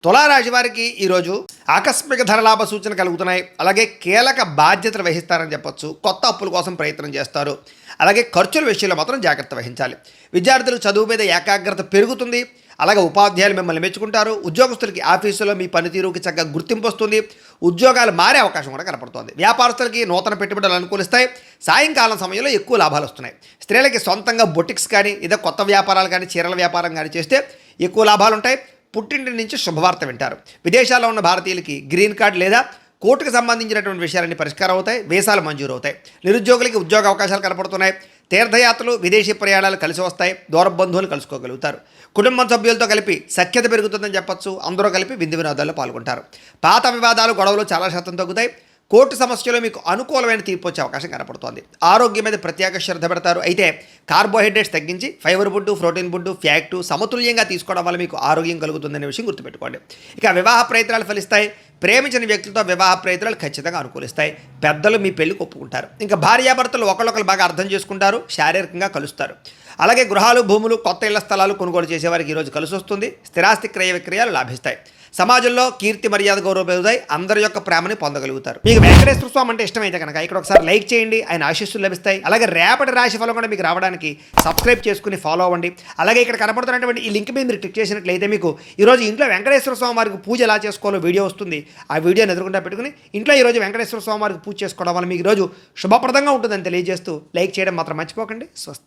తులారాశి వారికి ఈరోజు ఆకస్మిక ధనలాభ సూచన కలుగుతున్నాయి. అలాగే కీలక బాధ్యతలు వహిస్తారని చెప్పొచ్చు. కొత్త అప్పుల కోసం ప్రయత్నం చేస్తారు. అలాగే ఖర్చుల విషయంలో మాత్రం జాగ్రత్త వహించాలి. విద్యార్థులు చదువు మీద ఏకాగ్రత పెరుగుతుంది. అలాగే ఉపాధ్యాయులు మిమ్మల్ని మెచ్చుకుంటారు. ఉద్యోగస్తులకి ఆఫీసులో మీ పనితీరుకి చక్కగా గుర్తింపు వస్తుంది. ఉద్యోగాలు మారే అవకాశం కూడా కనపడుతోంది. వ్యాపారస్తులకి నూతన పెట్టుబడులు అనుకూలిస్తాయి. సాయంకాలం సమయంలో ఎక్కువ లాభాలు వస్తున్నాయి. స్త్రీలకి సొంతంగా బొటిక్స్ కానీ ఏదో కొత్త వ్యాపారాలు కానీ చీరల వ్యాపారం కానీ చేస్తే ఎక్కువ లాభాలు ఉంటాయి. పుట్టింటి నుంచి శుభవార్త వింటారు. విదేశాల్లో ఉన్న భారతీయులకి గ్రీన్ కార్డు లేదా కోర్టుకు సంబంధించినటువంటి విషయాలన్నీ పరిష్కారం అవుతాయి. వీసాలు మంజూరు అవుతాయి. నిరుద్యోగులకి ఉద్యోగ అవకాశాలు కనపడుతున్నాయి. తీర్థయాత్రలు విదేశీ ప్రయాణాలు కలిసి వస్తాయి. దూర బంధువులు కలుసుకోగలుగుతారు. కుటుంబం సభ్యులతో కలిపి సఖ్యత పెరుగుతుందని చెప్పొచ్చు. అందరూ కలిపి విందు వినోదాల్లో పాల్గొంటారు. పాత వివాదాలు గొడవలు చాలా శాతం తగ్గుతాయి. కోర్టు సమస్యలో మీకు అనుకూలమైన తీర్పు వచ్చే అవకాశం కనపడుతోంది. ఆరోగ్యం మీద ప్రత్యేక శ్రద్ధ పెడతారు. అయితే కార్బోహైడ్రేట్స్ తగ్గించి fibre food, protein food, fact సమతుల్యంగా తీసుకోవడం వల్ల మీకు ఆరోగ్యం కలుగుతుందనే విషయం గుర్తుపెట్టుకోండి. ఇక వివాహ ప్రయత్నాలు ఫలిస్తాయి. ప్రేమించిన వ్యక్తులతో వివాహ ప్రయత్నాలు ఖచ్చితంగా అనుకూలిస్తాయి. పెద్దలు మీ పెళ్లికి ఒప్పుకుంటారు. ఇంకా భార్యాభర్తలు ఒకళ్ళొకరు బాగా అర్థం చేసుకుంటారు. శారీరకంగా కలుస్తారు. అలాగే గృహాలు, భూములు, కొత్త ఇళ్ల స్థలాలు కొనుగోలు చేసేవారికి ఈరోజు కలిసి వస్తుంది. స్థిరాస్తి క్రయ విక్రయాలు లాభిస్తాయి. సమాజంలో కీర్తి, మర్యాద, గౌరవం పెరుగుతాయి. అందరి యొక్క ప్రేమని పొందగలుగుతారు. మీకు వెంకటేశ్వర స్వామి అంటే ఇష్టమైతే కనుక ఇక్కడ ఒకసారి లైక్ చేయండి. ఆయన ఆశీస్సులు లభిస్తాయి. అలాగే రేపటి రాశి ఫలం కూడా మీకు రావడానికి సబ్స్క్రైబ్ చేసుకుని ఫాలో అవ్వండి. అలాగే ఇక్కడ కనపడుతున్నటువంటి ఈ లింక్ మీద మీరు క్లిక్ చేసినట్లయితే మీకు ఈరోజు ఇంట్లో వెంకటేశ్వర స్వామి వారికి పూజ ఎలా చేసుకోవాలో వీడియో వస్తుంది. ఆ వీడియోని ఎదురుకుండా పెట్టుకుని ఇంట్లో ఈరోజు వెంకటేశ్వర స్వామి వారికి పూజ చేసుకోవడం వల్ల మీకు ఈరోజు శుభప్రదంగా ఉంటుందని తెలియజేస్తూ లైక్ చేయడం మాత్రం మర్చిపోకండి. స్వస్తి.